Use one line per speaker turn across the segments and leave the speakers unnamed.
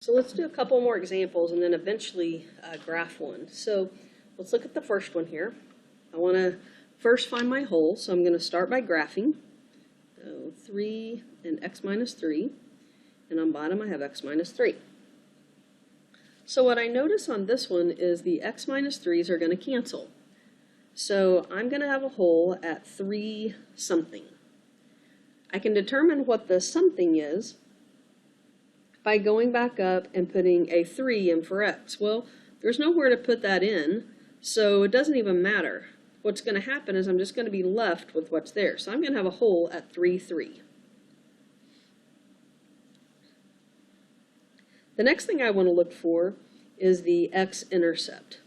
So let's do a couple more examples and then eventually graph one. So let's look at the first one here. I want to first find my hole, so I'm going to start by graphing. So 3 and x minus 3, and on bottom I have x minus 3. So what I notice on this one is the x minus 3's are going to cancel. So I'm going to have a hole at 3 something. I can determine what the something is by going back up and putting a 3 in for x. Well, there's nowhere to put that in, so it doesn't even matter. What's going to happen is I'm just going to be left with what's there. So I'm going to have a hole at 3, 3. The next thing I want to look for is the X-Intercept.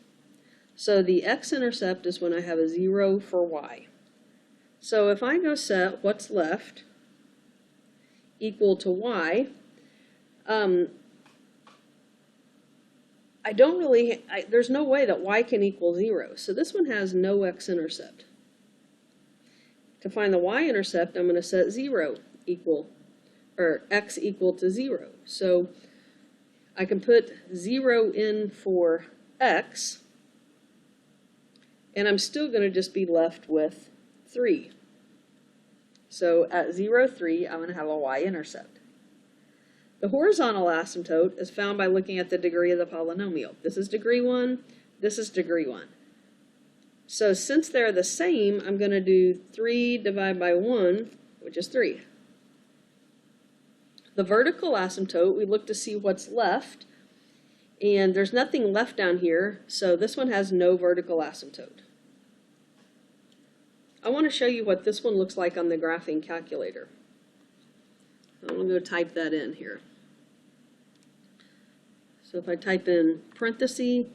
So the X-Intercept is when I have a 0 for y. So if I go set what's left equal to y, there's no way that y can equal 0. So this one has no X-intercept. To find the Y-intercept, I'm going to set 0 equal, or x equal to 0. So I can put 0 in for x, and I'm still going to just be left with 3. So at 0, 3, I'm going to have a Y-intercept. The horizontal asymptote is found by looking at the degree of the polynomial. This is degree 1, this is degree 1. So since they're the same, I'm going to do 3 divided by 1, which is 3. The vertical asymptote, we look to see what's left, and there's nothing left down here, so this one has no vertical asymptote. I want to show you what this one looks like on the graphing calculator. I'm going to go type that in here. So if I type in parenthesis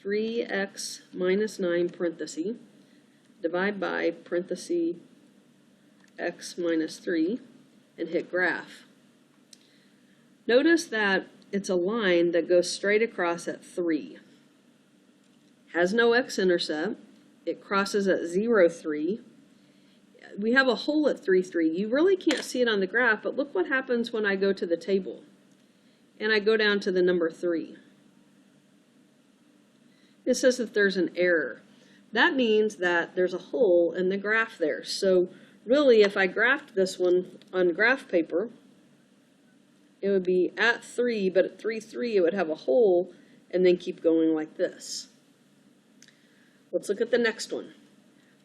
3x minus 9 parenthesis, divide by parenthesis x minus 3, and hit graph. Notice that it's a line that goes straight across at 3. Has no x-intercept. It crosses at 0, 3. We have a hole at 3, 3. You really can't see it on the graph, but look what happens when I go to the table and I go down to the number 3. It says that there's an error. That means that there's a hole in the graph there. So really, if I graphed this one on graph paper, it would be at 3, but at 3, 3 it would have a hole and then keep going like this. Let's look at the next one.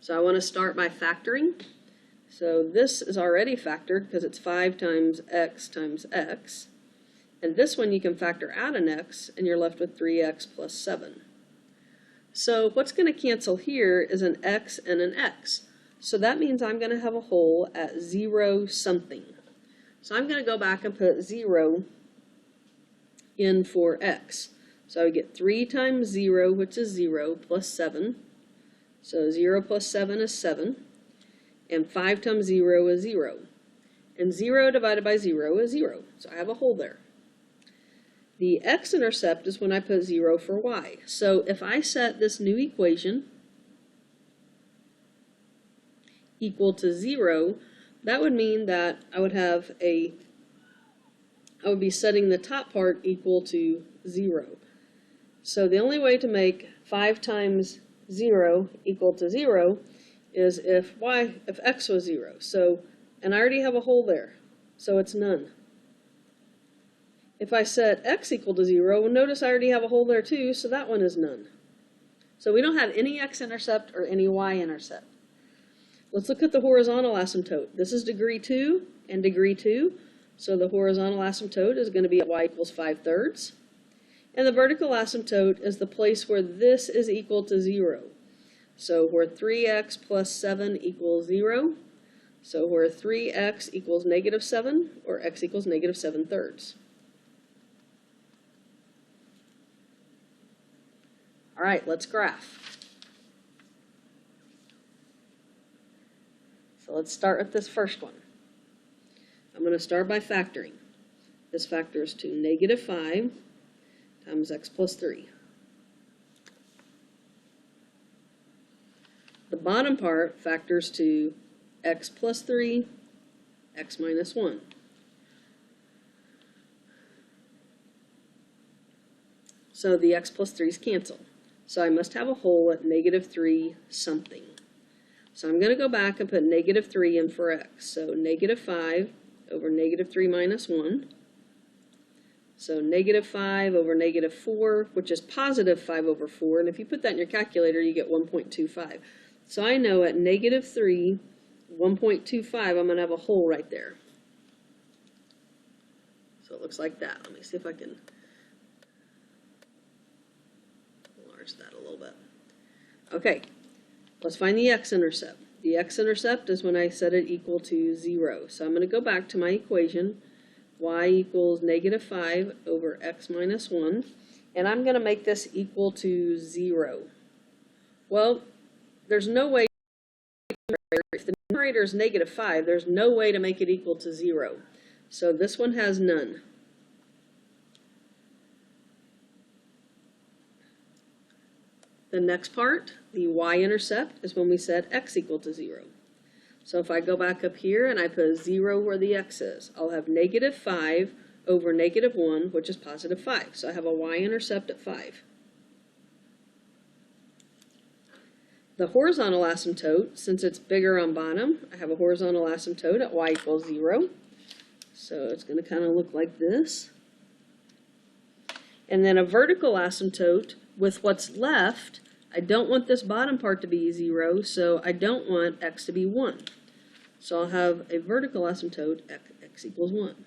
So I want to start by factoring. So this is already factored because it's 5 times x. And this one you can factor out an x, and you're left with 3x plus 7. So what's going to cancel here is an x and an x. So that means I'm going to have a hole at 0 something. So I'm going to go back and put 0 in for x. So I would get 3 times 0, which is 0, plus 7. So 0 plus 7 is 7. And 5 times 0 is 0. And 0 divided by 0 is 0. So I have a hole there. The x-intercept is when I put 0 for y. So if I set this new equation equal to 0, that would mean that I would be setting the top part equal to 0. So the only way to make 5 times 0 equal to 0 is if x was 0. So, and I already have a hole there, so it's none. If I set x equal to 0, well, notice I already have a hole there too, so that one is none. So we don't have any x-intercept or any y-intercept. Let's look at the horizontal asymptote. This is degree 2 and degree 2. So the horizontal asymptote is going to be at y equals 5/3. And the vertical asymptote is the place where this is equal to 0. So where 3x plus 7 equals 0. So where 3x equals negative 7, or x equals negative 7/3. All right, let's graph. So let's start with this first one. I'm going to start by factoring. This factors to negative 5 times x plus 3. The bottom part factors to x plus 3, x minus 1. So the x plus 3's cancel. So I must have a hole at -3 something. So I'm going to go back and put -3 in for x. So -5 over -3 minus 1. So -5 over -4, which is positive 5 over 4. And if you put that in your calculator, you get 1.25. So I know at -3, 1.25, I'm going to have a hole right there. So it looks like that. Let me see if I can enlarge that a little bit. Okay, let's find the x-intercept. The x-intercept is when I set it equal to 0. So I'm going to go back to my equation, y equals -5 over x minus 1, and I'm going to make this equal to 0. Well, there's no way, if the numerator is -5, there's no way to make it equal to 0. So this one has none. The next part, the y-intercept, is when we set x equal to 0. So if I go back up here and I put 0 where the x is, I'll have -5 over -1, which is positive 5. So I have a y-intercept at 5. The horizontal asymptote, since it's bigger on bottom, I have a horizontal asymptote at y equals 0. So it's going to kind of look like this. And then a vertical asymptote with what's left, I don't want this bottom part to be 0, so I don't want x to be 1. So I'll have a vertical asymptote, x equals 1.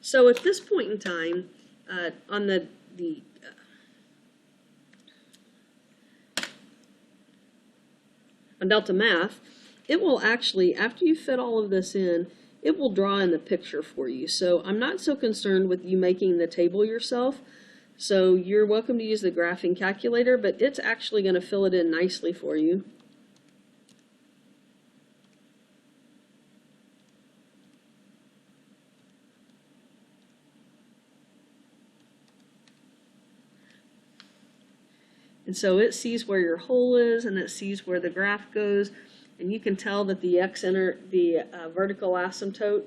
So at this point in time, on on Delta Math, it will actually, after you fit all of this in, it will draw in the picture for you. So I'm not so concerned with you making the table yourself. So you're welcome to use the graphing calculator, but it's actually going to fill it in nicely for you. And so it sees where your hole is, and it sees where the graph goes, and you can tell that the vertical asymptote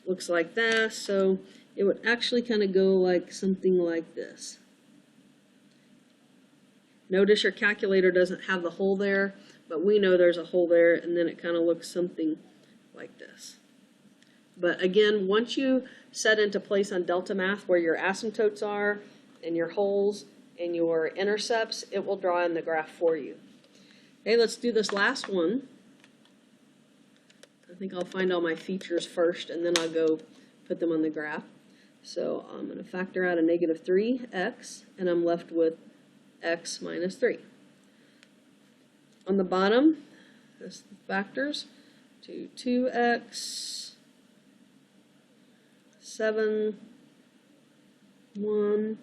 looks like that. So it would actually kind of go like something like this. Notice your calculator doesn't have the hole there, but we know there's a hole there, and then it kind of looks something like this. But again, once you set into place on Delta Math where your asymptotes are, and your holes and your intercepts, it will draw in the graph for you. Okay, let's do this last one. I think I'll find all my features first, and then I'll go put them on the graph. So I'm going to factor out a -3x, and I'm left with x minus 3. On the bottom, this factors to 2x, 7, 1,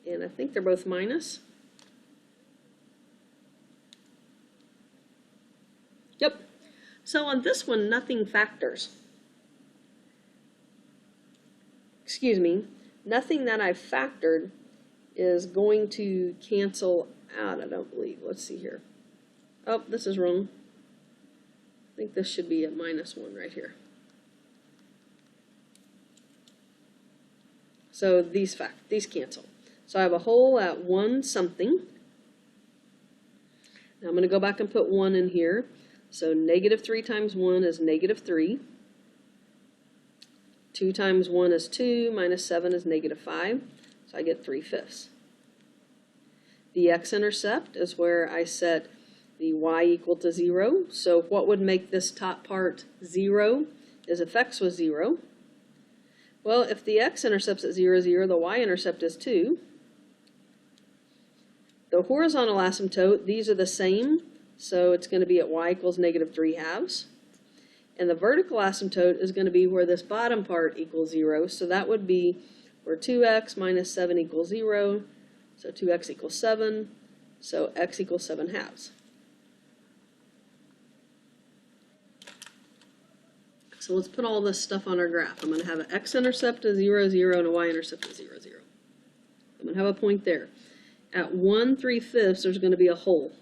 and I think they're both minus. Yep. So on this one, nothing factors. Excuse me. Nothing that I've factored is going to cancel out, I don't believe. Let's see here. Oh, this is wrong. I think this should be a -1 right here. So these cancel. So I have a hole at 1 something. Now I'm going to go back and put 1 in here. So -3 times 1 is -3. 2 times 1 is 2, minus 7 is -5. So I get 3/5. The x-intercept is where I set the y equal to 0. So what would make this top part 0 is if x was 0. Well, if the x-intercept's at 0, 0, the y-intercept is 2. The horizontal asymptote, these are the same, so it's going to be at y equals -3/2. And the vertical asymptote is going to be where this bottom part equals 0, so that would be where 2x minus 7 equals 0, so 2x equals 7, so x equals 7/2. So let's put all this stuff on our graph. I'm going to have an x-intercept of 0, 0, and a y-intercept of 0, 0. I'm going to have a point there. At 1 3/5, there's going to be a hole.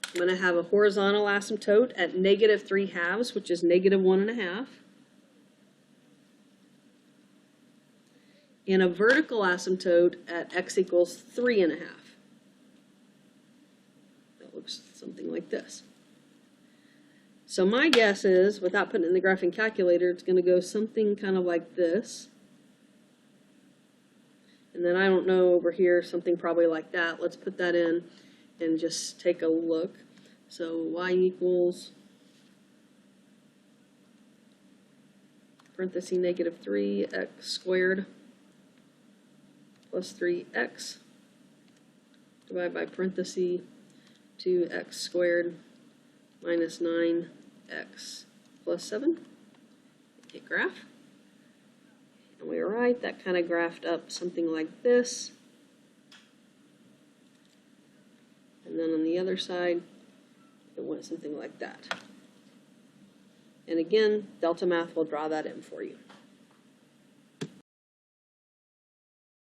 I'm going to have a horizontal asymptote at -3/2, which is -1.5. and a vertical asymptote at x equals 3.5. That looks something like this. So my guess is, without putting it in the graphing calculator, it's going to go something kind of like this. And then I don't know over here, something probably like that. Let's put that in and just take a look. So y equals parenthesis negative 3x squared plus 3x divided by parenthesis 2x squared minus 9x plus 7. Hit graph. And we were right, that kind of graphed up something like this. And then on the other side, it went something like that. And again, Delta Math will draw that in for you.